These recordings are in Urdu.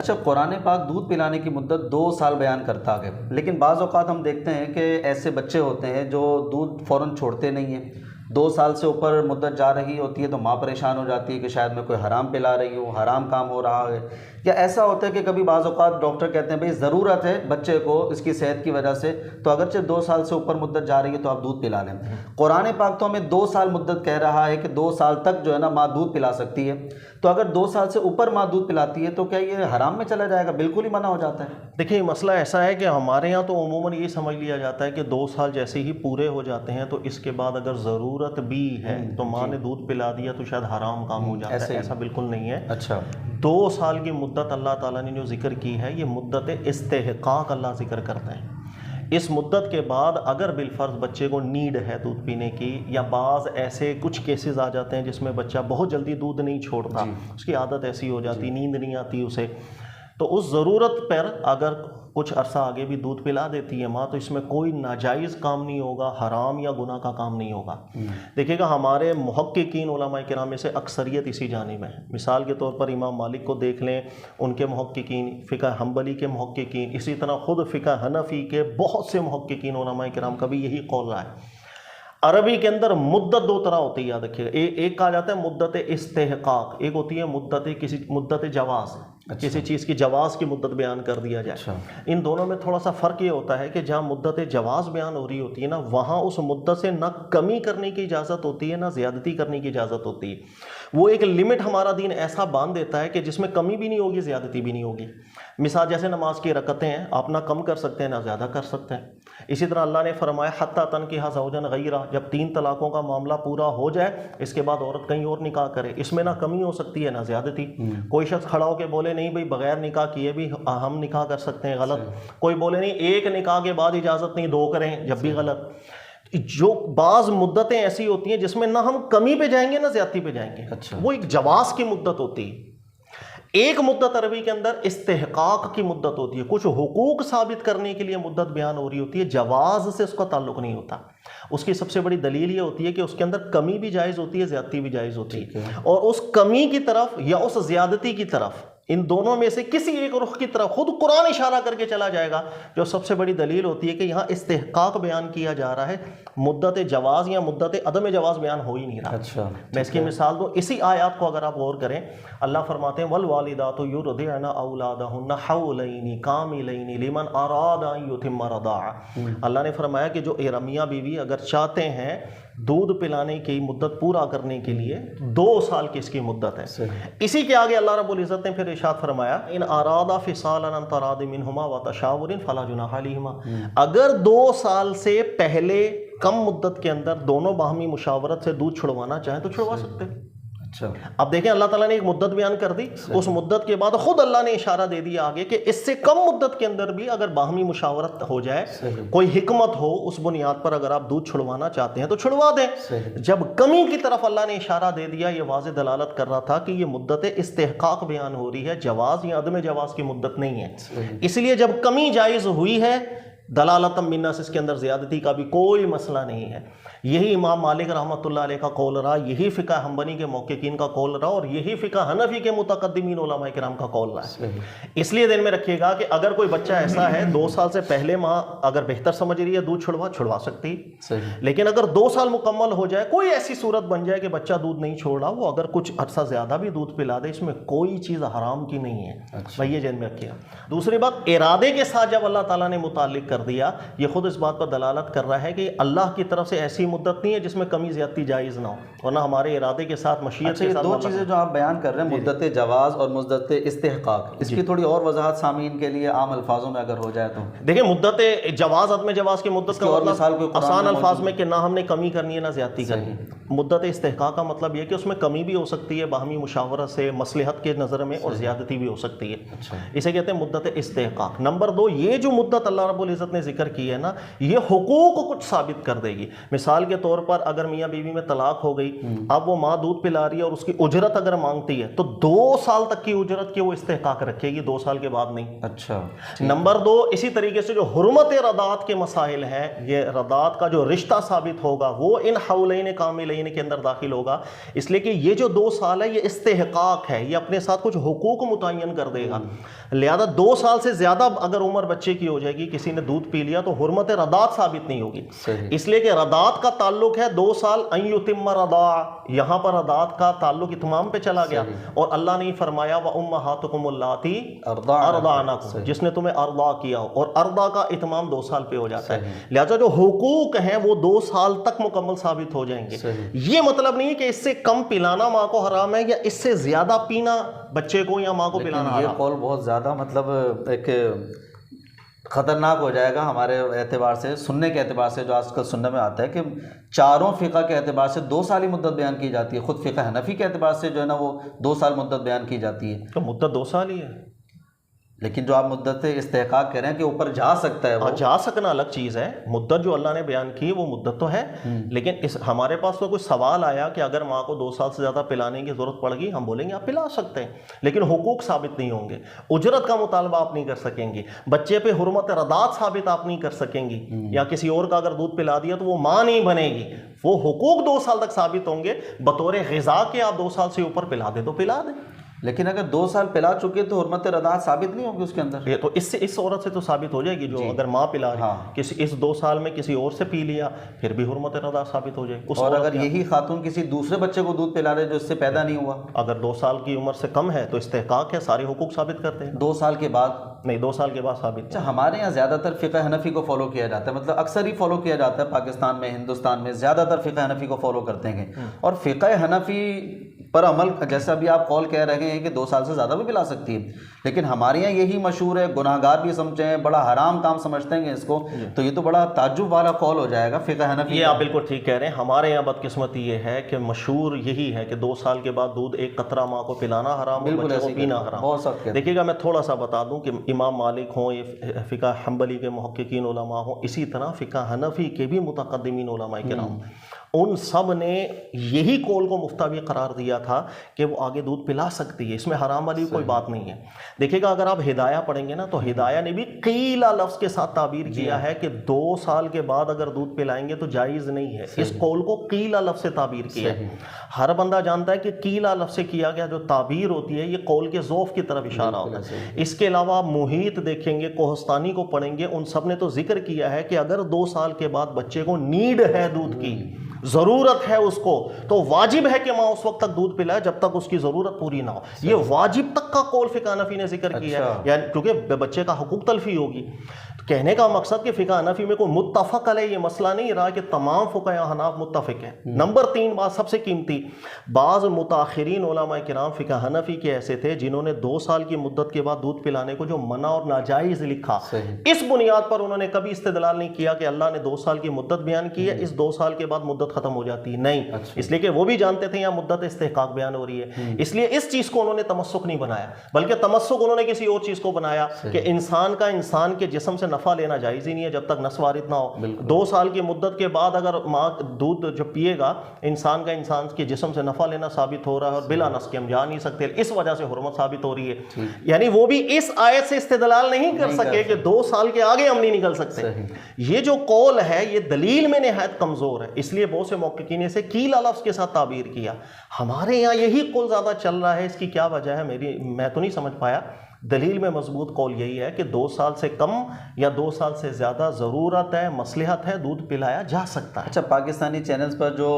اچھا، قرآن پاک دودھ پلانے کی مدت 2 سال بیان کرتا ہے، لیکن بعض اوقات ہم دیکھتے ہیں کہ ایسے بچے ہوتے ہیں جو دودھ فوراً چھوڑتے نہیں ہیں، 2 سال سے اوپر مدت جا رہی ہوتی ہے تو ماں پریشان ہو جاتی ہے کہ شاید میں کوئی حرام پلا رہی ہوں، حرام کام ہو رہا ہے، یا ایسا ہوتا ہے کہ کبھی بعض اوقات ڈاکٹر کہتے ہیں بھئی ضرورت ہے بچے کو اس کی صحت کی وجہ سے، تو اگرچہ 2 سال سے اوپر مدت جا رہی ہے تو آپ دودھ پلا لیں۔ قرآن پاک تو ہمیں 2 سال مدت کہہ رہا ہے کہ 2 سال تک جو ہے نا ماں دودھ پلا سکتی ہے، تو اگر 2 سال سے اوپر ماں دودھ پلاتی ہے تو کیا یہ حرام میں چلا جائے گا؟ بالکل ہی منع ہو جاتا ہے؟ دیکھیں مسئلہ ایسا ہے کہ ہمارے یہاں تو عموماً یہ سمجھ لیا جاتا ہے کہ 2 سال جیسے ہی پورے ہو جاتے ہیں تو اس کے بعد اگر ضرورت بھی ہے تو ماں نے دودھ پلا دیا تو شاید حرام کام ہو جاتا ہے، ایسا بالکل نہیں ہے۔ اچھا، 2 سال کی مدت اللہ تعالیٰ نے جو ذکر کی ہے یہ مدت استحقاق اللہ ذکر کرتے ہیں۔ اس مدت کے بعد اگر بالفرض بچے کو نیڈ ہے دودھ پینے کی، یا بعض ایسے کچھ کیسز آ جاتے ہیں جس میں بچہ بہت جلدی دودھ نہیں چھوڑتا، اس کی عادت ایسی ہو جاتی، نیند نہیں آتی اسے، تو اس ضرورت پر اگر کچھ عرصہ آگے بھی دودھ پلا دیتی ہے ماں تو اس میں کوئی ناجائز کام نہیں ہوگا، حرام یا گناہ کا کام نہیں ہوگا۔ دیکھیے گا ہمارے محققین علماء کرام میں سے اکثریت اسی جانب ہے۔ مثال کے طور پر امام مالک کو دیکھ لیں، ان کے محققین، فقہ حنبلی کے محققین، اسی طرح خود فقہ حنفی کے بہت سے محققین علماء کرام کا بھی یہی قول رہا ہے۔ عربی کے اندر مدت 2 طرح ہوتی ہے، یاد رکھیے گا، ایک کہا جاتا ہے مدت استحقاق، ایک ہوتی ہے مدت جواز، کسی چیز کی جواز کی مدت بیان کر دیا جائے۔ ان دونوں میں تھوڑا سا فرق یہ ہوتا ہے کہ جہاں مدت جواز بیان ہو رہی ہوتی ہے نا، وہاں اس مدت سے نہ کمی کرنے کی اجازت ہوتی ہے نہ زیادتی کرنے کی اجازت ہوتی ہے۔ وہ ایک لمٹ ہمارا دین ایسا باندھ دیتا ہے کہ جس میں کمی بھی نہیں ہوگی، زیادتی بھی نہیں ہوگی۔ مثال جیسے نماز کی رکعتیں ہیں، آپ نہ کم کر سکتے ہیں نہ زیادہ کر سکتے ہیں۔ اسی طرح اللہ نے فرمایا حتیٰ تنکحا زوجا غیرہ، جب 3 طلاقوں کا معاملہ پورا ہو جائے اس کے بعد عورت کہیں اور نکاح کرے، اس میں نہ کمی ہو سکتی ہے نہ زیادتی۔ کوئی شخص کھڑا ہو کے بولے نہیں بھائی بغیر نکاح کیے بھی ہم نکاح کر سکتے ہیں، غلط۔ کوئی بولے نہیں ایک نکاح کے بعد اجازت نہیں، 2 کریں، جب بھی غلط۔ جو بعض مدتیں ایسی ہوتی ہیں جس میں نہ ہم کمی پہ جائیں گے نہ زیادتی پہ جائیں گے، وہ ایک جواز کی مدت ہوتی ہے۔ ایک مدت عربی کے اندر استحقاق کی مدت ہوتی ہے، کچھ حقوق ثابت کرنے کے لیے مدت بیان ہو رہی ہوتی ہے، جواز سے اس کا تعلق نہیں ہوتا۔ اس کی سب سے بڑی دلیل یہ ہوتی ہے کہ اس کے اندر کمی بھی جائز ہوتی ہے، زیادتی بھی جائز ہوتی ہے، اور اس کمی کی طرف یا اس زیادتی کی طرف، ان دونوں میں سے کسی ایک رخ کی طرف خود قرآن اشارہ کر کے چلا جائے گا، جو سب سے بڑی دلیل ہوتی ہے کہ یہاں استحقاق بیان کیا جا رہا ہے، مدت جواز یا مدت عدم جواز بیان ہو ہی نہیں رہا۔ میں اس کی مثال دوں، اسی آیات کو اگر آپ غور کریں، اللہ فرماتے ہیں والوالدات یرضعن اولادہن حولین کاملین لمن اراد ان یتم رضاعہ۔ اللہ نے فرمایا کہ جو میاں بیوی اگر چاہتے ہیں دودھ پلانے کی مدت پورا کرنے کے لیے 2 سال کی اس کی مدت ہے۔ اسی کے آگے اللہ رب العزت نے پھر ارشاد فرمایا ان ارادا فصالا عن تراض منہما وتشاور فلا جناح علیہما، اگر 2 سال سے پہلے کم مدت کے اندر دونوں باہمی مشاورت سے دودھ چھڑوانا چاہیں تو چھڑوا سکتے ہیں۔ اب دیکھیں اللہ تعالیٰ نے ایک مدت بیان کر دی، اس مدت کے بعد خود اللہ نے اشارہ دے دیا آگے کہ اس سے کم مدت کے اندر بھی اگر باہمی مشاورت ہو جائے، کوئی حکمت ہو، اس بنیاد پر اگر آپ دودھ چھڑوانا چاہتے ہیں تو چھڑوا دیں۔ جب کمی کی طرف اللہ نے اشارہ دے دیا، یہ واضح دلالت کر رہا تھا کہ یہ مدت استحقاق بیان ہو رہی ہے، جواز یا عدم جواز کی مدت نہیں ہے۔ اس لیے جب کمی جائز ہوئی ہے دلالتم من الناس، اس کے اندر زیادتی کا بھی کوئی مسئلہ نہیں ہے۔ یہی امام مالک رحمۃ اللہ علیہ کا قول رہا، یہی فقہ حنبلی کے محققین کا قول رہا، اور یہی فقہ حنفی کے متقدمین علماء کرام کا قول رہا ہے۔ اس لیے ذہن میں رکھیے گا کہ اگر کوئی بچہ ایسا ہے 2 سال سے پہلے ماں اگر بہتر سمجھ رہی ہے دودھ چھڑوا سکتی، لیکن اگر 2 سال مکمل ہو جائے، کوئی ایسی صورت بن جائے کہ بچہ دودھ نہیں چھوڑ رہا، وہ اگر کچھ عرصہ زیادہ بھی دودھ پلا دے، اس میں کوئی چیز حرام کی نہیں ہے۔ بھائی یہ ذہن میں رکھیے گا۔ دوسری بات، ارادے کے ساتھ جب اللہ تعالیٰ نے متعلق کر دیا، یہ خود اس بات پر دلالت کر رہا ہے کہ اللہ کی طرف سے ایسی مدت نہیں ہے جس میں کمی زیادتی جائز نہ ہو، ورنہ ہمارے ارادے کے ساتھ مشیت کے ساتھ۔ 2 چیزیں جو آپ بیان کر رہے ہیں، مدت جواز اور مدت استحقاق، اس کی تھوڑی اور وضاحت سامعین کے لیے عام الفاظوں میں اگر ہو جائے تو۔ دیکھیں مدت جواز عدم جواز کی مدت کا مطلب آسان الفاظ میں کہ نہ ہم نے کمی کرنی ہے نہ زیادتی کرنی ہے۔ مدت استحقاق کا مطلب یہ کہ اس میں کمی بھی ہو سکتی ہے باہمی مشاورت سے، مصلحت کے نظر میں، اور زیادتی بھی ہو سکتی ہے، اسے کہتے ہیں مدت استحقاق۔ نمبر 2، یہ جو مدت اللہ رب العزت نے ذکر کی ہے نا، یہ حقوق کو کچھ ثابت کر دے گی۔ مثال مثال کے طور پر اگر میاں بیوی میں طلاق ہو گئی، اب وہ ماں دودھ پلا رہی ہے اور اس کی اجرت اگر مانگتی ہے تو 2 سال تک کی اجرت کی وہ استحقاق رکھے گی، 2 سال کے بعد نہیں۔ اچھا، نمبر 2، اسی طریقے سے جو حرمت رضاعت کے مسائل ہیں، یہ رضاعت کا جو رشتہ ثابت ہوگا وہ ان حولین کاملین کے اندر داخل ہوگا، اس لیے کہ یہ جو 2 سال ہے یہ استحقاق ہے، یہ اپنے ساتھ کچھ حقوق متعین کر دے گا، لہذا 2 سال سے زیادہ اگر عمر بچے کی ہو جائے گی، کسی نے دودھ پی لیا تو حرمت رضاعت ثابت نہیں ہوگی، اس لیے کہ رضاعت کا تعلق ہے 2 سال، ان یتم رضاع، یہاں پر رضاعت کا تعلق اتمام پہ چلا گیا، اور اللہ نے فرمایا وَأُمَّهَاتُكُمُ اللَّاتِي أَرْضَعْنَكُمْ، جس نے تمہیں ارضاع کیا ہو، اور ارضاع کا اتمام 2 سال پہ ہو جاتا ہے، لہذا جو حقوق ہیں وہ 2 سال تک مکمل ثابت ہو جائیں گے۔ یہ مطلب نہیں ہے کہ اس سے کم پلانا ماں کو حرام ہے یا اس سے زیادہ پینا بچے کو یا ماں کو پلانا حرام۔ یہ قول بہت زیادہ مطلب ایک خطرناک ہو جائے گا ہمارے اعتبار سے، سننے کے اعتبار سے، جو آج کل سننے میں آتا ہے کہ چاروں فقہ کے اعتبار سے 2 سال ہی مدت بیان کی جاتی ہے، خود فقہ حنفی کے اعتبار سے جو ہے نا وہ 2 سال مدت بیان کی جاتی ہے۔ تو مدت 2 سال ہی ہے، لیکن جو آپ مدت استحقاق کہہ رہے ہیں کہ اوپر جا سکتا ہے، وہ جا سکنا الگ چیز ہے، مدت جو اللہ نے بیان کی وہ مدت تو ہے، لیکن ہمارے پاس تو کوئی سوال آیا کہ اگر ماں کو 2 سال سے زیادہ پلانے کی ضرورت پڑ گئی، ہم بولیں گے آپ پلا سکتے ہیں، لیکن حقوق ثابت نہیں ہوں گے، اجرت کا مطالبہ آپ نہیں کر سکیں گی، بچے پہ حرمت رضاعت ثابت آپ نہیں کر سکیں گی، یا کسی اور کا اگر دودھ پلا دیا تو وہ ماں نہیں بنے گی، وہ حقوق 2 سال تک ثابت ہوں گے، بطور غذا کے آپ 2 سال سے اوپر پلا دیں تو پلا دیں۔ لیکن اگر 2 سال پلا چکے تو حرمت رضاعت ثابت نہیں ہوگی اس کے اندر؟ یہ تو اس عورت سے تو ثابت ہو جائے گی، جو اگر ماں پلا رہی اس 2 سال میں کسی اور سے پی لیا پھر بھی حرمت رضاعت ثابت ہو جائے گی۔ اور اگر یہی خاتون کسی دوسرے بچے کو دودھ پلا رہے جو اس سے پیدا نہیں ہوا، اگر 2 سال کی عمر سے کم ہے تو استحقاق ہے، سارے حقوق ثابت کرتے ہیں۔ 2 سال کے بعد نہیں، 2 سال کے بعد ثابت۔ اچھا، ہمارے یہاں زیادہ تر فقہ حنفی کو فالو کیا جاتا ہے، مطلب اکثر ہی فالو کیا جاتا ہے، پاکستان میں، ہندوستان میں زیادہ تر فقہ حنفی کو فالو کرتے ہیں، اور فقہ حنفی پر عمل جیسا بھی آپ قول کہہ رہے ہیں کہ 2 سال سے زیادہ بھی پلا سکتی ہے، لیکن ہمارے یہاں یہی مشہور ہے، گناہ گار بھی سمجھتے ہیں، بڑا حرام کام سمجھتے ہیں اس کو، تو یہ تو بڑا تعجب والا قول ہو جائے گا فقہ حنفی۔ یہ آپ بالکل ٹھیک کہہ رہے ہیں، ہمارے یہاں بدقسمتی یہ ہے کہ مشہور یہی ہے کہ 2 سال کے بعد دودھ ایک قطرہ ماں کو پلانا حرام، بچے کو پینا حرام۔ بہت سخت۔ دیکھیے گا، میں تھوڑا سا بتا دوں کہ امام مالک ہوں، یہ فقہ حنبلی کے محققین علماء ہوں، اسی طرح فقہ حنفی کے بھی متقدمین علماء کرام، ان سب نے یہی قول کو مفتوی قرار دیا تھا کہ وہ آگے دودھ پلا سکتی ہے، اس میں حرام والی کوئی بات نہیں ہے۔ دیکھیے گا، اگر آپ ہدایہ پڑھیں گے نا تو ہدایہ نے بھی قیلا لفظ کے ساتھ تعبیر کیا ہے کہ 2 سال کے بعد اگر دودھ پلائیں گے تو جائز نہیں ہے، اس قول کو قیلا لفظ سے تعبیر کیا ہے۔ ہر بندہ جانتا ہے کہ قیلا لفظ سے کیا گیا جو تعبیر ہوتی ہے یہ قول کے ضعف کی طرف اشارہ ہوتا ہے۔ اس کے علاوہ آپ محیط دیکھیں گے، کوہستانی کو پڑھیں گے، ان سب نے تو ذکر کیا ہے کہ اگر 2 سال کے بعد بچے کو نیڈ ہے، دودھ کی ضرورت ہے اس کو، تو واجب ہے کہ ماں اس وقت تک دودھ پلائے جب تک اس کی ضرورت پوری نہ ہو۔ یہ واجب تک کا قول فقہ حنفی نے ذکر کیا ہے، یعنی کیونکہ بچے کا حقوق تلفی ہوگی۔ کہنے کا مقصد کہ فقہ حنفی میں کوئی متفق علیہ یہ مسئلہ نہیں رہا کہ تمام فقہاء حناف متفق ہیں۔ نمبر 3 بات سب سے قیمتی، بعض متاخرین علماء کرام فقہ حنفی کے ایسے تھے جنہوں نے 2 سال کی مدت کے بعد دودھ پلانے کو جو منع اور ناجائز لکھا، اس بنیاد پر انہوں نے کبھی استدلال نہیں کیا کہ اللہ نے 2 سال کی مدت بیان کی ہے، اس 2 سال کے بعد مدت ختم ہو جاتی ہے، نہیں، اس لیے کہ وہ بھی جانتے تھے یہاں مدت استحقاق بیان ہو رہی ہے، اس لیے اس چیز کو انہوں نے تمسک نہیں بنایا، بلکہ تمسک انہوں نے کسی اور چیز کو بنایا کہ انسان کے جسم سے نفع لینا جائز ہی نہیں ہے جب تک نس وارد نہ ہو۔ 2 سال کی مدت کے بعد اگر ماں دودھ جو پیے گا، انسان کے جسم سے نفع لینا ثابت ہو رہا ہے، اور بلا نس کے ہم جا نہیں سکتے، اس وجہ سے حرمت ثابت ہو رہی ہے۔ یعنی وہ بھی اس آیت سے استدلال نہیں کر سکے کہ 2 سال کے آگے ہم نہیں نکل سکتے۔ یہ جو قول ہے یہ دلیل میں نہایت کمزور ہے، اس لیے بہت سے محققین سے قیل لفظ کے ساتھ تعبیر کیا۔ ہمارے یہاں یہی قول زیادہ چل رہا ہے، اس کی کیا وجہ ہے میں تو نہیں سمجھ پایا۔ دلیل میں مضبوط قول یہی ہے کہ 2 سال سے کم یا 2 سال سے زیادہ ضرورت ہے، مصلحت ہے، دودھ پلایا جا سکتا ہے۔ اچھا، پاکستانی چینلز پر جو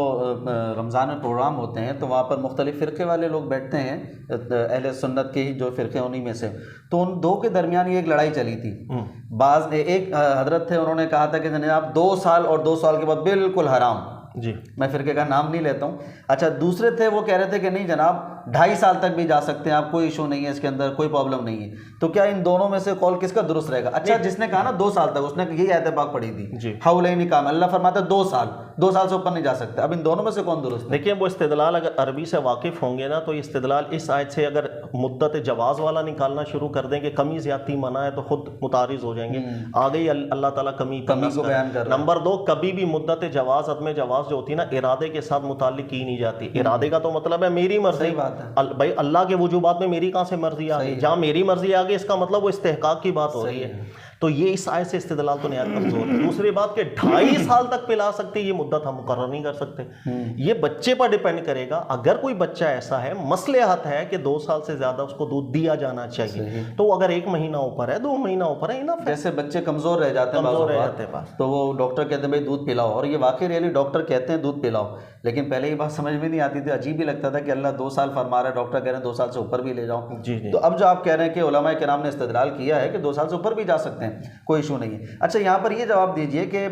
رمضان میں پروگرام ہوتے ہیں تو وہاں پر مختلف فرقے والے لوگ بیٹھتے ہیں، اہل سنت کے ہی جو فرقے انہی میں سے، تو ان 2 کے درمیان یہ ایک لڑائی چلی تھی۔ ایک حضرت تھے، انہوں نے کہا تھا کہ جناب 2 سال اور 2 سال کے بعد بالکل حرام، جی، میں فرقے کا نام نہیں لیتا ہوں۔ اچھا، دوسرے تھے وہ کہہ رہے تھے کہ نہیں جناب 2.5 سال تک بھی جا سکتے ہیں آپ, کوئی ایشو نہیں ہے اس کے اندر, کوئی پرابلم نہیں ہے. تو کیا ان دونوں میں سے قول کس کا درست رہے گا؟ اچھا جس نے کہا نا 2 سال تک, اس نے یہی آیت پاک پڑھی تھی حولین کاملین, اللہ فرماتا ہے 2 سال, 2 سال سے اوپر نہیں جا سکتے. اب ان دونوں میں سے کون درست ہے؟ دیکھیے وہ استدلال اگر عربی سے واقف ہوں گے نا تو استدلال اس آیت سے اگر مدت جواز والا نکالنا شروع کر دیں کہ کمی زیادتی منع ہے تو خود متعارض ہو جائیں گے. آگے ہی اللہ تعالیٰ کمی کو بیان کر رہا ہے. نمبر 2, کبھی بھی مدت جواز عدم جواز جو ہوتی ہے نا ارادے کے ساتھ متعلق کی نہیں جاتی. ارادے کا تو مطلب ہے میری مرضی. بھائی اللہ کے وجوبات میں میری کہاں سے مرضی آ گئی؟ جہاں میری مرضی آ گئی اس کا مطلب وہ استحقاق کی بات ہو رہی ہے. تو یہ اس آیت سے استدلال تو نہایت کمزور ہے. دوسری بات کہ 2.5 سال تک پلا سکتے, یہ مدت ہم مقرر نہیں کر سکتے. یہ بچے پر ڈیپینڈ کرے گا. اگر کوئی بچہ ایسا ہے مصلحت ہے کہ 2 سال سے زیادہ اس کو دودھ دیا جانا چاہیے, تو اگر 1 مہینہ اوپر ہے 2 مہینہ اوپر ہے انف. جیسے بچے کمزور رہ جاتے ہیں تو وہ ڈاکٹر کہتے ہیں بھائی دودھ پلاؤ, اور یہ واقعی ریئلی ڈاکٹر کہتے ہیں دودھ پلاؤ, لیکن پہلے یہ بات سمجھ میں نہیں آتی تھی, عجیب ہی لگتا تھا کہ اللہ 2 سال فرما رہا ہے, ڈاکٹر کہہ رہے ہیں 2 سال سے اوپر بھی لے جاؤ. تو اب جو آپ کہہ رہے ہیں کہ علماء کرام نے استدلال کیا ہے کہ 2 سال سے اوپر بھی جا سکتے ہیں, کوئی ایشو نہیں ہے. اچھا یہاں پر یہ جواب دیجئے کہ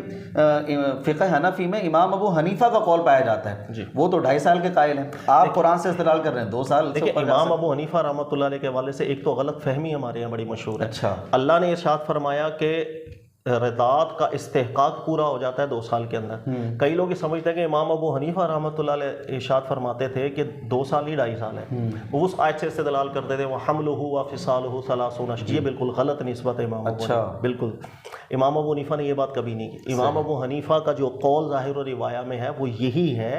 فقہ حنفی میں امام ابو حنیفہ کا قول پایا جاتا ہے, وہ تو 2.5 سال کے قائل ہیں, آپ قرآن سے استدلال کر رہے ہیں 2 سال. دیکھیں امام ابو حنیفہ رحمۃ اللہ علیہ کے حوالے سے ایک تو غلط فہمی ہمارے یہاں بڑی مشہور ہے. اچھا, اللہ نے ارشاد فرمایا کہ رضاعت کا استحقاق پورا ہو جاتا ہے 2 سال کے اندر. کئی لوگ یہ سمجھتے ہیں کہ امام ابو حنیفہ رحمۃ اللہ علیہ ارشاد فرماتے تھے کہ 2 سال ہی 2.5 سال ہے, وہ اس آیت سے استدلال کرتے تھے وَحَمْلُهُ وَفِصَالُهُ 30 شهرًا. یہ بالکل غلط نسبت ہے امام ابو حنیفہ. بالکل امام ابو حنیفہ نے یہ بات کبھی نہیں کی. امام ابو حنیفہ کا جو قول ظاہر و روایہ میں ہے وہ یہی ہے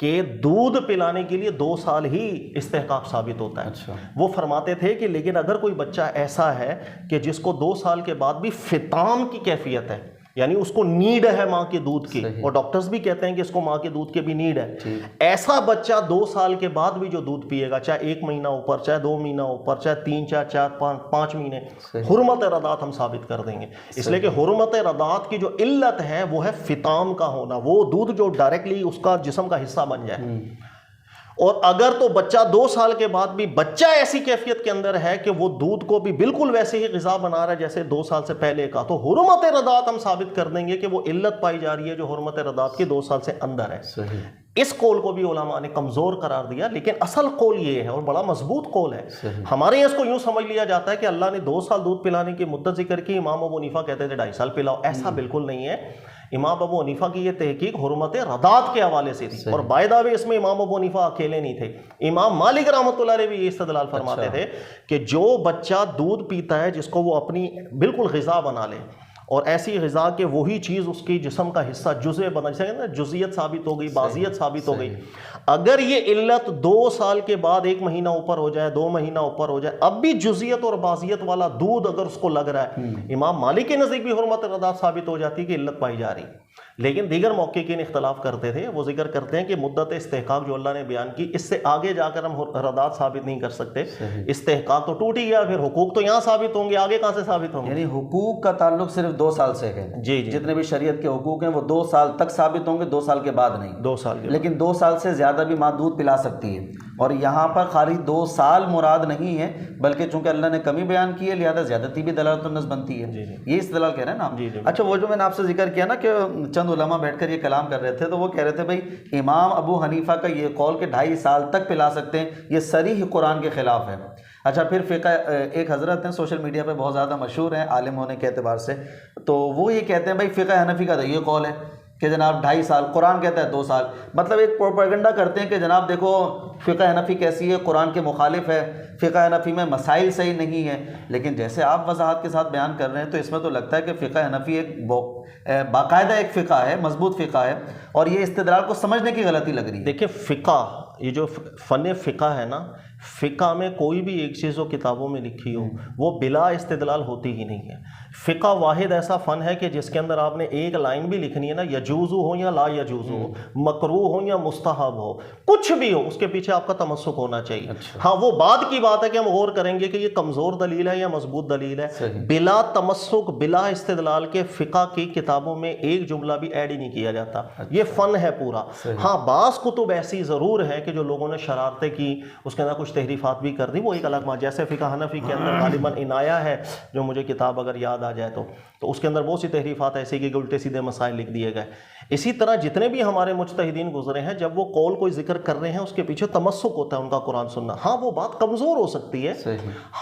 کہ دودھ پلانے کے لیے 2 سال ہی استحقاق ثابت ہوتا ہے. وہ فرماتے تھے کہ لیکن اگر کوئی بچہ ایسا ہے کہ جس کو 2 سال کے بعد بھی فطام کی کیفیت ہے, یعنی اس کو نیڈ ہے ماں کے دودھ کی, اور ڈاکٹرز بھی کہتے ہیں کہ اس کو ماں کے دودھ کی بھی نیڈ ہے, ایسا بچہ 2 سال کے بعد بھی جو دودھ پیے گا, چاہے 1 مہینہ اوپر, چاہے 2 مہینہ اوپر, چاہے 3 4 5 مہینے, حرمت رضاعت ہم ثابت کر دیں گے. اس لیے کہ حرمت رضاعت کی جو علت ہے وہ ہے فطام کا ہونا, وہ دودھ جو ڈائریکٹلی اس کا جسم کا حصہ بن جائے. اور اگر تو بچہ 2 سال کے بعد بھی بچہ ایسی کیفیت کے اندر ہے کہ وہ دودھ کو بھی بالکل ویسے ہی غذا بنا رہا ہے جیسے 2 سال سے پہلے کا, تو حرمت رضاعت ہم ثابت کر دیں گے کہ وہ علت پائی جا رہی ہے جو حرمت رضاعت کی 2 سال سے اندر ہے. اس قول کو بھی علماء نے کمزور قرار دیا, لیکن اصل قول یہ ہے اور بڑا مضبوط قول ہے. ہمارے یہاں اس کو یوں سمجھ لیا جاتا ہے کہ اللہ نے 2 سال دودھ پلانے کی مدت ذکر کی, امام ابو حنیفہ کہتے تھے 2.5 سال پلاؤ. ایسا بالکل نہیں ہے. امام ابو حنیفہ کی یہ تحقیق حرمت رضاعت کے حوالے سے تھی, اور بائی دا وے اس میں امام ابو حنیفہ اکیلے نہیں تھے. امام مالک رحمۃ اللہ علیہ بھی یہ استدلال فرماتے تھے کہ جو بچہ دودھ پیتا ہے جس کو وہ اپنی بالکل غذا بنا لے, اور ایسی غذا کہ وہی چیز اس کی جسم کا حصہ جزء بنا, جیسے نا جزئیت ثابت ہو گئی, بعضیت ثابت ہو گئی. اگر یہ علت 2 سال کے بعد 1 مہینہ اوپر ہو جائے, 2 مہینہ اوپر ہو جائے, اب بھی جزئیت اور بعضیت والا دودھ اگر اس کو لگ رہا ہے, امام مالک کے نزدیک بھی حرمت رضاعت ثابت ہو جاتی ہے کہ علت پائی جا رہی. لیکن دیگر موقع کے اختلاف کرتے تھے. وہ ذکر کرتے ہیں کہ مدت استحقاق جو اللہ نے بیان کی, اس سے آگے جا کر ہم رضاعت ثابت نہیں کر سکتے. استحقاق تو ٹوٹ ہی گیا, پھر حقوق تو یہاں ثابت ہوں گے, آگے کہاں سے ثابت ہوں گے؟ یعنی حقوق کا تعلق صرف 2 سال سے ہے. جی, جتنے بھی شریعت کے حقوق ہیں وہ 2 سال تک ثابت ہوں گے, 2 سال کے بعد نہیں. 2 سال کے لیکن 2 سال سے زیادہ بھی ماں دودھ پلا سکتی ہے, اور یہاں پر خالی 2 سال مراد نہیں ہے, بلکہ چونکہ اللہ نے کمی بیان کی ہے لہذا زیادتی بھی دلالت النص بنتی ہے. یہ استدلال کہہ رہے ہیں نا آپ. اچھا, وہ جو میں نے آپ سے ذکر کیا نا کہ چند علماء بیٹھ کر یہ کلام کر رہے تھے, تو وہ کہہ رہے تھے بھائی امام ابو حنیفہ کا یہ قول کہ 2.5 سال تک پلا سکتے ہیں, یہ صریح قرآن کے خلاف ہے. اچھا, پھر فقہ ایک حضرت ہیں سوشل میڈیا پہ بہت زیادہ مشہور ہیں عالم ہونے کے اعتبار سے, تو وہ یہ کہتے ہیں بھائی فقہ حنفی کا یہ قول ہے کہ جناب 2.5 سال, قرآن کہتا ہے 2 سال. مطلب ایک پروپیگنڈا کرتے ہیں کہ جناب دیکھو فقہ حنفی کیسی ہے, قرآن کے مخالف ہے, فقہ حنفی میں مسائل صحیح نہیں ہے. لیکن جیسے آپ وضاحت کے ساتھ بیان کر رہے ہیں تو اس میں تو لگتا ہے کہ فقہ حنفی ایک باقاعدہ ایک فقہ ہے, مضبوط فقہ ہے, اور یہ استدلال کو سمجھنے کی غلطی لگ رہی ہے. دیکھیں فقہ, یہ جو فن فقہ ہے نا, فقہ میں کوئی بھی ایک چیز جو کتابوں میں لکھی ہو وہ بلا استدلال ہوتی ہی نہیں ہے. فقہ واحد ایسا فن ہے کہ جس کے اندر آپ نے ایک لائن بھی لکھنی ہے نا, یجوز ہو یا لا یجوز ہو, مکروہ ہو یا مستحب ہو, کچھ بھی ہو, اس کے پیچھے آپ کا تمسک ہونا چاہیے. ہاں, وہ بعد کی بات ہے کہ ہم غور کریں گے کہ یہ کمزور دلیل ہے یا مضبوط دلیل ہے. بلا تمسک, بلا استدلال کے فقہ کی کتابوں میں ایک جملہ بھی ایڈ ہی نہیں کیا جاتا. یہ فن ہے پورا. ہاں, بعض کتب ایسی ضرور ہے کہ جو لوگوں نے شرارتیں کی, اس کے اندر کچھ تحریفات بھی کر دی, وہ ایک الگ بات. جیسے فقہ حنفی کے اندر غالباً عنایہ ہے, جو مجھے کتاب اگر یاد آ جائے تو اس کے اندر بہت سی تحریفات ایسی کہ الٹے سیدھے مسائل لکھ دیے گئے. اسی طرح جتنے بھی ہمارے مجتہدین گزرے ہیں جب وہ قول کوئی ذکر کر رہے ہیں اس کے پیچھے تمسک ہوتا ہے ان کا قرآن سننا. ہاں وہ بات کمزور ہو سکتی ہے,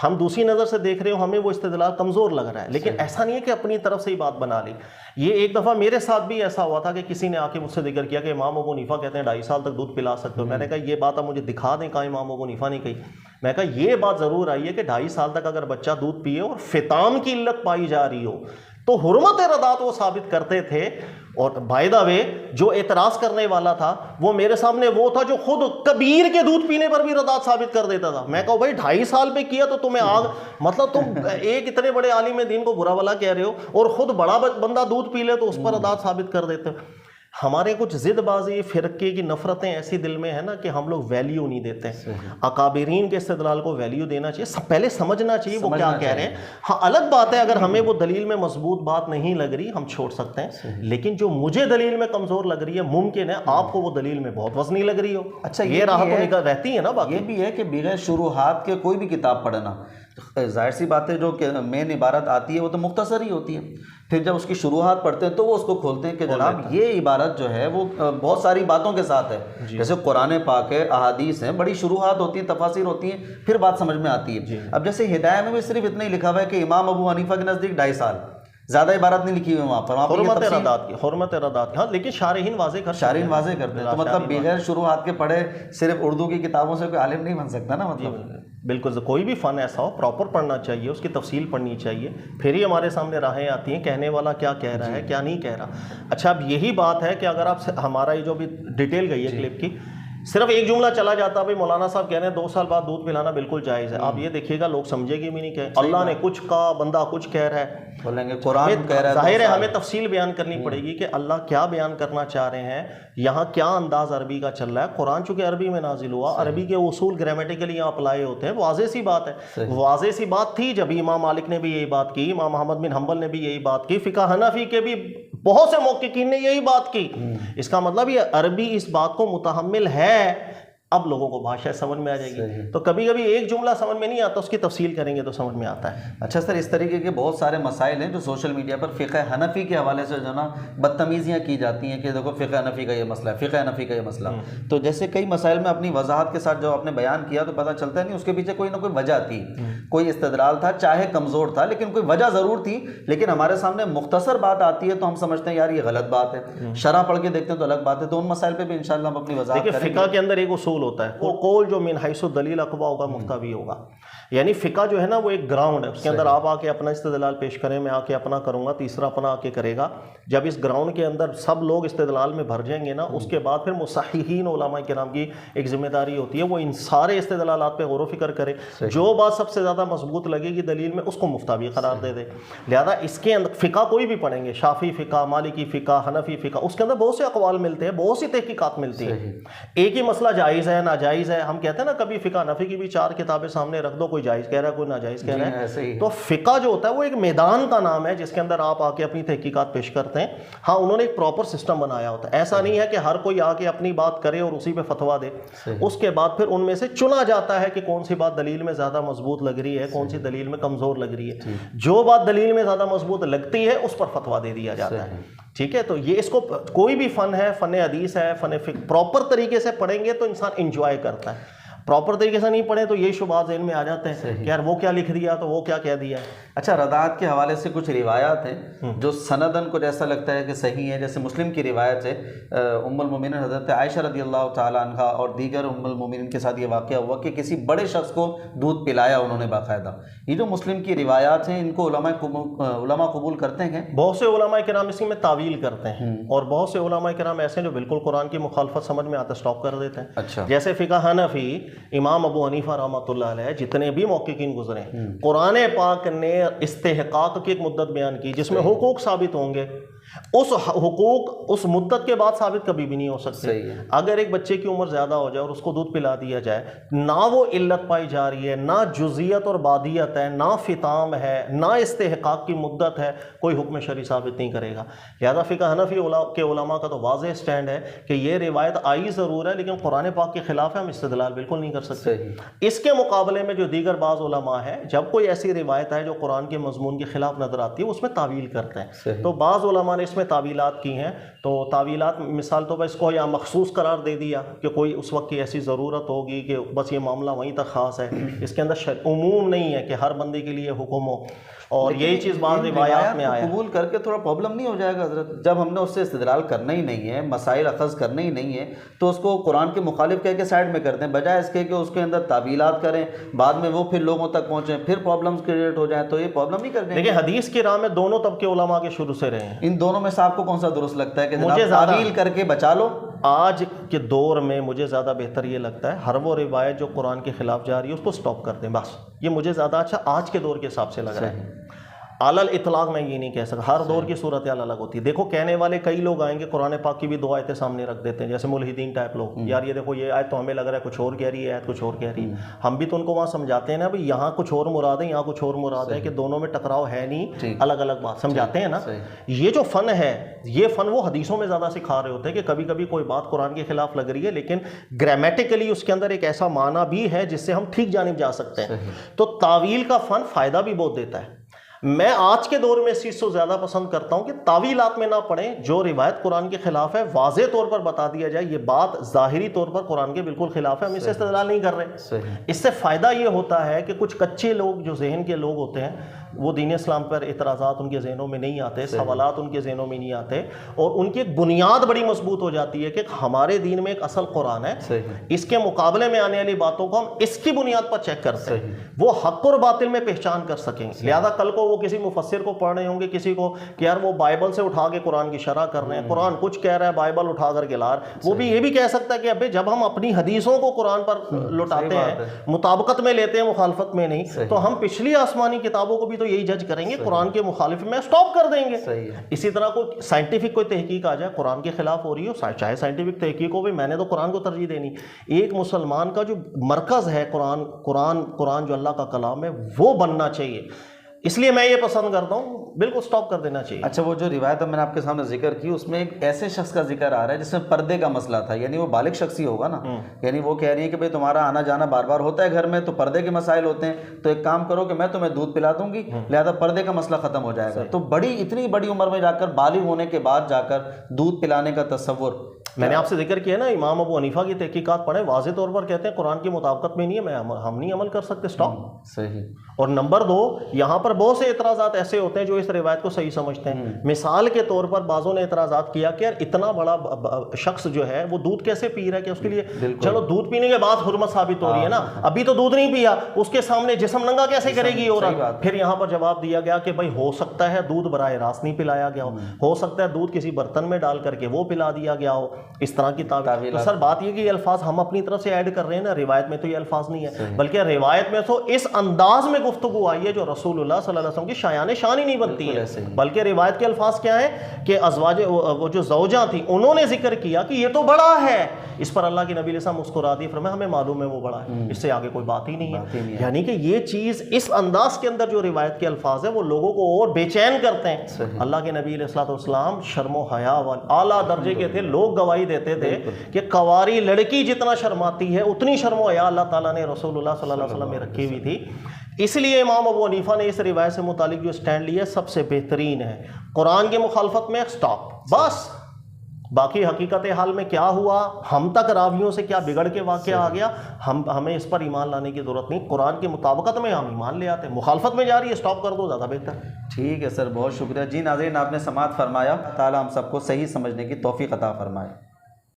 ہم دوسری نظر سے دیکھ رہے ہو ہمیں وہ استدلال کمزور لگ رہا ہے, لیکن ایسا نہیں ہے کہ اپنی طرف سے ہی بات بنا لی. یہ ایک دفعہ میرے ساتھ بھی ایسا ہوا تھا کہ کسی نے آ کے مجھ سے ذکر کیا کہ امام ابو حنیفہ کہتے ہیں 2.5 سال تک دودھ پلا سکتے ہو. میں نے کہا یہ بات آپ مجھے دکھا دیں کہاں امام ابو حنیفہ نہیں کہی. میں کہا یہ بات ضرور آئی ہے کہ 2.5 سال تک اگر بچہ دودھ پیے اور فطام کی علت پائی جا رہی ہو تو حرمت رضاعت وہ ثابت کرتے تھے. اور بائی دا وے جو اعتراض کرنے والا تھا وہ میرے سامنے وہ تھا جو خود کبیر کے دودھ پینے پر بھی رضاعت ثابت کر دیتا تھا. میں کہا بھائی 2.5 سال پہ کیا تو تمہیں آگ, مطلب تم ایک اتنے بڑے عالم دین کو برا بھلا کہہ رہے ہو اور خود بڑا بندہ دودھ پی لے تو اس پر رضاعت ثابت کر دیتے. ہمارے کچھ ضد بازی فرقے کی نفرتیں ایسی دل میں ہے نا کہ ہم لوگ ویلیو نہیں دیتے. اکابرین کے استدلال کو ویلیو دینا چاہیے, پہلے سمجھنا چاہیے وہ کیا کہہ رہے ہیں. ہاں الگ بات ہے اگر ہمیں وہ دلیل میں مضبوط بات نہیں لگ رہی ہم چھوڑ سکتے ہیں, لیکن جو مجھے دلیل میں کمزور لگ رہی ہے ممکن ہے آپ کو وہ دلیل میں بہت وزنی لگ رہی ہو. اچھا یہ راحت تو رہتی ہے نا. باقی یہ بھی ہے کہ بغیر شروحات کے کوئی بھی کتاب پڑھنا, ظاہر سی بات ہے جو مین عبارت آتی ہے وہ تو مختصر ہی ہوتی ہے, پھر جب اس کی شروحات پڑھتے ہیں تو وہ اس کو کھولتے ہیں کہ جناب یہ عبارت جو ہے وہ بہت ساری باتوں کے ساتھ ہے. جیسے قرآن پاک ہے, احادیث ہیں, بڑی شروحات ہوتی ہیں, تفاسیر ہوتی ہیں, پھر بات سمجھ میں آتی ہے. اب جیسے ہدایہ میں بھی صرف اتنا ہی لکھا ہوا ہے کہ امام ابو حنیفہ کے نزدیک 2.5 سال, زیادہ عبارت نہیں لکھی ہوئی وہاں پر. حرمت رضاعت. ہاں لیکن شارحین واضح کرتے ہیں. تو مطلب بغیر شروحات کے پڑھے صرف اردو کی کتابوں سے کوئی عالم نہیں بن سکتا نا. مطلب بالکل کوئی بھی فن ایسا ہو پراپر پڑھنا چاہیے, اس کی تفصیل پڑھنی چاہیے, پھر ہی ہمارے سامنے راہیں آتی ہیں کہنے والا کیا کہہ رہا ہے کیا نہیں کہہ رہا. اچھا اب یہی بات ہے کہ اگر آپ ہمارا یہ جو بھی ڈیٹیل گئی ہے کلپ کی صرف ایک جملہ چلا جاتا ہے بھائی مولانا صاحب کہہ رہے ہیں 2 سال بعد دودھ پلانا بالکل جائز ہے. آپ یہ دیکھیے گا لوگ سمجھے گی بھی نہیں کہ اللہ نے کچھ کہا بندہ کچھ کہہ رہا ہے. بولیں گے قرآن کہہ رہا ہے. ظاہر ہے ہمیں تفصیل بیان کرنی پڑے گی کہ اللہ کیا بیان کرنا چاہ رہے ہیں, یہاں کیا انداز عربی کا چل رہا ہے. قرآن چونکہ عربی میں نازل ہوا, عربی کے اصول گرامیٹیکلی یہاں اپلائی ہوتے ہیں. واضح سی بات ہے, واضح سی بات تھی جب امام مالک نے بھی یہی بات کی, امام احمد بن حنبل نے بھی یہی بات کی, فقہ حنفی کے بھی بہت سے محققین نے یہی بات کی. اس کا مطلب یہ عربی اس بات کو متحمل ہے. اب لوگوں کو بھاشا سمجھ میں آ جائے گی. تو کبھی کبھی ایک جملہ سمجھ میں نہیں آتا, اس کی تفصیل کریں گے تو سمجھ میں آتا ہے. اچھا سر, اس طریقے کے بہت سارے مسائل ہیں جو سوشل میڈیا پر فقہ حنفی کے حوالے سے جو نا بدتمیزیاں کی جاتی ہیں کہ دیکھو فقہ حنفی کا یہ مسئلہ ہے, فقہ حنفی کا یہ مسئلہ. تو جیسے کئی مسائل میں اپنی وضاحت کے ساتھ جو آپ نے بیان کیا تو پتہ چلتا ہے نہیں اس کے پیچھے کوئی نہ کوئی وجہ تھی, کوئی استدلال تھا, چاہے کمزور تھا لیکن کوئی وجہ ضرور تھی. لیکن ہمارے سامنے مختصر بات آتی ہے تو ہم سمجھتے ہیں یار یہ غلط بات ہے, شرح پڑھ کے دیکھتے ہیں تو الگ بات ہے. تو ان مسائل پہ بھی انشاءاللہ ہم اپنی وضاحت کریں گے. فقہ کے اندر ایک اصول ہوتا ہے جو من حیث الدلیل اقویٰ ہوگا مفتوی ہوگا. یعنی فقہ جو ہے نا وہ ایک گراؤنڈ ہے, اس کے اندر آپ آ کے اپنا استدلال پیش کریں, میں آ کے اپنا کروں گا, تیسرا اپنا آ کے کرے گا. جب اس گراؤنڈ کے اندر سب لوگ استدلال میں بھر جائیں گے نا, اس کے بعد پھر مصححین علماء کرام کی ایک ذمہ داری ہوتی ہے وہ ان سارے استدلالات پہ غور و فکر کرے, جو بات سب سے زیادہ مضبوط لگے گی دلیل میں اس کو مفتوی قرار دے دے. لہذا اس کے اندر فقہ کوئی بھی پڑھیں گے, شافعی فقہ, مالکی فقہ, حنفی فقہ, اس کے اندر بہت سے اقوال ملتے ہیں, بہت سی تحقیقات ملتی ہیں. ایک ہی مسئلہ جائز ہے ناجائز ہے, ہم کہتے ہیں نا کبھی فقہ حنفی کی بھی 4 کتابیں سامنے رکھ دو, کوئی جائز کہہ رہا ہے کوئی ناجائز کہہ رہا ہے. تو فقہ جو ہوتا ہے وہ ایک میدان کا نام ہے جس کے اندر آپ آ کے اپنی تحقیقات پیش کرتے ہیں. ہاں انہوں نے ایک پراپر سسٹم بنایا ہوتا ہے, ایسا نہیں ہے کہ ہر کوئی آ کے اپنی بات کرے اور اسی پہ فتویٰ دے. اس کے بعد پھر ان میں سے چنا جاتا ہے کہ کون سی بات دلیل میں زیادہ مضبوط لگ رہی ہے, کون سی دلیل میں کمزور لگ رہی ہے. جو بات دلیل میں زیادہ مضبوط لگتی ہے اس پر فتویٰ دے دیا جاتا ہے. ٹھیک ہے, تو یہ اس کو کوئی بھی فن ہے, فن حدیث ہے, فن فقہ, پراپر طریقے سے پڑھیں گے تو انسان انجوائے کرتا ہے. پراپر طریقے سے نہیں پڑھے تو یہ شبہات ذہن میں آ جاتے ہیں کہ یار وہ کیا لکھ دیا تو وہ کیا کہہ دیا. اچھا, رضاعت کے حوالے سے کچھ روایات ہیں جو سندن کو جیسا لگتا ہے کہ صحیح ہے. جیسے مسلم کی روایت ہے, ام المومنین حضرت عائشہ رضی اللہ تعالی عنہا اور دیگر ام المومنین کے ساتھ یہ واقعہ ہوا کہ کسی بڑے شخص کو دودھ پلایا انہوں نے باقاعدہ. یہ جو مسلم کی روایات ہیں ان کو علماء قبول کرتے ہیں. بہت سے علماء کرام اسی میں تعویل کرتے ہیں اور بہت سے علماء کرام ایسے ہیں جو بالکل قرآن کی مخالفت سمجھ میں آتا اسٹاپ کر دیتے ہیں. اچھا, جیسے فقہ حنفی, امام ابو حنیفہ رحمۃ اللہ علیہ, جتنے بھی محققین گزرے, قرآن پاک نے استحقاق کی ایک مدت بیان کی جس میں حقوق ثابت ہوں گے. اس حقوق اس مدت کے بعد ثابت کبھی بھی نہیں ہو سکتے. اگر ایک بچے کی عمر زیادہ ہو جائے اور اس کو دودھ پلا دیا جائے, نہ وہ علت پائی جا رہی ہے, نہ جزیت اور بادیت ہے, نہ فطام ہے, نہ استحقاق کی مدت ہے, کوئی حکم شرعی ثابت نہیں کرے گا. لہذا فقہ حنفی کے علماء کا تو واضح سٹینڈ ہے کہ یہ روایت آئی ضرور ہے لیکن قرآن پاک کے خلاف ہے, ہم استدلال بالکل نہیں کر سکتے. اس کے مقابلے میں جو دیگر بعض علماء ہے, جب کوئی ایسی روایت ہے جو قرآن کے مضمون کے خلاف نظر آتی ہے اس میں تعویل کرتے ہیں. تو بعض علماء علماء نے اس میں تعویلات کی ہیں، تو تعویلات مثال تو بس کو یا مخصوص قرار دے دیا کہ کوئی اس وقت کی ایسی ضرورت ہوگی کہ بس یہ معاملہ وہیں تک خاص ہے، اس کے اندر عموم نہیں ہے کہ ہر بندے کے لیے حکم ہو، اور یہی چیز بعض روایات میں آیا۔ قبول کر کے تھوڑا پرابلم نہیں ہو جائے گا حضرت؟ جب ہم نے اس سے استدلال کرنا ہی نہیں ہے، مسائل اخذ کرنا ہی نہیں ہے، تو اس کو قرآن کے مخالف کہہ کے سائڈ میں کر دیں، بجائے اس کے کہ اس کے اندر تعویلات کریں، بعد میں وہ پھر لوگوں تک پہنچیں، پھر پرابلمز کریٹ ہو جائیں، تو یہ پرابلم نہیں کرنے۔ دیکھیں حدیث کی راہ میں دونوں طبقے علماء کے شروع سے رہے ہیں، ان دونوں میں سے آپ کو کون سا درست لگتا ہے کہ مجھے جناب تعویل کر کے بچا لو؟ آج کے دور میں مجھے زیادہ بہتر یہ لگتا ہے ہر وہ روایت جو قرآن کے خلاف جا رہی ہے اس کو سٹاپ کر دیں، بس یہ مجھے زیادہ اچھا آج کے دور کے حساب سے لگ رہا ہے۔ علی الاطلاق میں یہ نہیں کہہ سکتا، ہر دور کی صورتحال الگ ہوتی ہے۔ دیکھو کہنے والے کئی لوگ آئیں گے، قرآن پاک کی بھی دو آیتیں سامنے رکھ دیتے ہیں، جیسے ملحدین ٹائپ لوگ، یار یہ دیکھو یہ آیت تو ہمیں لگ رہا ہے کچھ اور کہہ رہی ہے، آیت کچھ اور کہہ رہی ہے، ہم بھی تو ان کو وہاں سمجھاتے ہیں نا بھائی یہاں کچھ اور مراد ہے، یہاں کچھ اور مراد ہے، کہ دونوں میں ٹکراؤ ہے نہیں، الگ الگ بات سمجھاتے ہیں نا۔ یہ جو فن ہے، یہ فن وہ حدیثوں میں زیادہ سکھا رہے ہوتے ہیں کہ کبھی کبھی کوئی بات قرآن کے خلاف لگ رہی ہے لیکن گرامیٹیکلی اس کے اندر ایک ایسا معنی بھی ہے جس سے ہم ٹھیک جانب جا سکتے ہیں، تو تعویل کا فن فائدہ بھی بہت دیتا ہے۔ میں آج کے دور میں اس چیز کو زیادہ پسند کرتا ہوں کہ تعویلات میں نہ پڑھیں، جو روایت قرآن کے خلاف ہے واضح طور پر بتا دیا جائے یہ بات ظاہری طور پر قرآن کے بالکل خلاف ہے، ہم اس سے استدلال نہیں کر رہے۔ اس سے فائدہ یہ ہوتا ہے کہ کچھ کچے لوگ جو ذہن کے لوگ ہوتے ہیں وہ دین اسلام پر اعتراضات ان کے ذہنوں میں نہیں آتے، سوالات ان کے ذہنوں میں نہیں آتے، اور ان کی ایک بنیاد بڑی مضبوط ہو جاتی ہے کہ ہمارے دین میں ایک اصل قرآن ہے، اس کے مقابلے میں آنے والی باتوں کو ہم اس کی بنیاد پر چیک کرتے ہیں، وہ حق اور باطل میں پہچان کر سکیں۔ لہذا کل کو وہ کسی مفسر کو پڑھ رہے ہوں گے کسی کو کہ یار وہ بائبل سے اٹھا کے قرآن کی شرح کر رہے ہیں، قرآن کچھ کہہ رہا ہے بائبل اٹھا کر کے لا رہا ہے، وہ بھی یہ بھی کہہ سکتا ہے کہ ابے جب ہم اپنی حدیثوں کو قرآن پر لوٹاتے ہیں، مطابقت میں لیتے ہیں، مخالفت میں نہیں، تو ہم پچھلی آسمانی کتابوں کو بھی تو یہی جج کریں گے، قرآن کے مخالف میں سٹاپ کر دیں گے۔ اسی طرح کوئی سائنٹیفک کوئی تحقیق آ جائے قرآن کے خلاف ہو رہی ہو، چاہے سائنٹیفک تحقیق ہو بھی، میں نے تو قرآن کو ترجیح دینی۔ ایک مسلمان کا جو مرکز ہے قرآن جو اللہ کا کلام ہے وہ بننا چاہیے، اس لیے میں یہ پسند کرتا ہوں بالکل سٹاپ کر دینا چاہیے۔ اچھا، وہ جو روایت میں نے آپ کے سامنے ذکر کی اس میں ایک ایسے شخص کا ذکر آ رہا ہے جس میں پردے کا مسئلہ تھا، یعنی وہ بالغ شخص ہی ہوگا نا، یعنی وہ کہہ رہی ہے کہ بھئی تمہارا آنا جانا بار بار ہوتا ہے گھر میں تو پردے کے مسائل ہوتے ہیں، تو ایک کام کرو کہ میں تمہیں دودھ پلا دوں گی، لہذا پردے کا مسئلہ ختم ہو جائے گا۔ تو اتنی بڑی عمر میں جا کر بالغ ہونے کے بعد جا کر دودھ پلانے کا تصور، میں نے آپ سے ذکر کیا نا امام ابو حنیفہ کی تحقیقات پڑھیں، واضح طور پر کہتے ہیں قرآن کی مطابقت میں نہیں ہے، ہم نہیں عمل کر سکتے، سٹاپ۔ صحیح۔ اور نمبر دو، یہاں پر بہت سے اعتراضات ایسے ہوتے ہیں جو اس روایت کو صحیح سمجھتے ہیں۔ مثال کے طور پر بعضوں نے اعتراضات کیا کہ یار اتنا بڑا شخص جو ہے وہ دودھ کیسے پی رہا ہے کہ اس کے لیے چلو دودھ پینے کے بعد حرمت ثابت ہو رہی ہے نا، ابھی تو دودھ نہیں پیا، اس کے سامنے جسم ننگا کیسے کرے گی عورت؟ پھر یہاں پر جواب دیا گیا کہ بھائی ہو سکتا ہے دودھ براہ راست نہیں پلایا گیا ہو سکتا ہے دودھ کسی برتن میں ڈال کر کے وہ پلا دیا گیا ہو، اس طرح کی تعبیر۔ تو سر بات یہ کہ یہ الفاظ ہم اپنی طرف سے ایڈ کر رہے ہیں نا، روایت میں تو یہ الفاظ نہیں ہے، بلکہ روایت میں تو اس انداز میں گفتگو آئی ہے جو رسول اللہ صلی اللہ علیہ وسلم کی شایان شان ہی نہیں بنتی ہے، بلکہ روایت کے الفاظ کیا ہیں کہ ازواج وہ جو زوجاں تھیں انہوں نے ذکر کیا کہ یہ تو بڑا ہے، اس پر اللہ کے نبی علیہ السلام مسکرا دی، فرمایا ہمیں معلوم ہے وہ بڑا ہے، اس سے آگے کوئی بات ہی نہیں ہے۔ یعنی کہ یہ چیز اس انداز کے اندر جو روایت کے الفاظ ہیں وہ لوگوں کو اور بے چین کرتے ہیں۔ اللہ کے نبی علیہ السلام شرم و حیا والے اعلیٰ درجے کے تھے، لوگ گواہی دیتے تھے کہ کواری لڑکی جتنا شرماتی ہے اتنی شرم و حیا اللہ تعالیٰ نے رسول اللہ صلی اللہ علیہ وسلم میں رکھی ہوئی تھی۔ اس لیے امام ابو حنیفہ نے اس روایت سے متعلق جو سٹینڈ لیا سب سے بہترین ہے، قرآن کی مخالفت میں سٹاپ، بس۔ باقی حقیقت حال میں کیا ہوا، ہم تک راویوں سے کیا بگڑ کے واقعہ آ گیا، ہمیں اس پر ایمان لانے کی ضرورت نہیں، قرآن کی مطابقت میں ہم ایمان لے آتے ہیں، مخالفت میں جا رہی ہے سٹاپ کر دو، زیادہ بہتر۔ ٹھیک ہے سر، بہت شکریہ جی۔ ناظرین آپ نے سماعت فرمایا، تعالیٰ ہم سب کو صحیح سمجھنے کی توفیق عطا فرمائے۔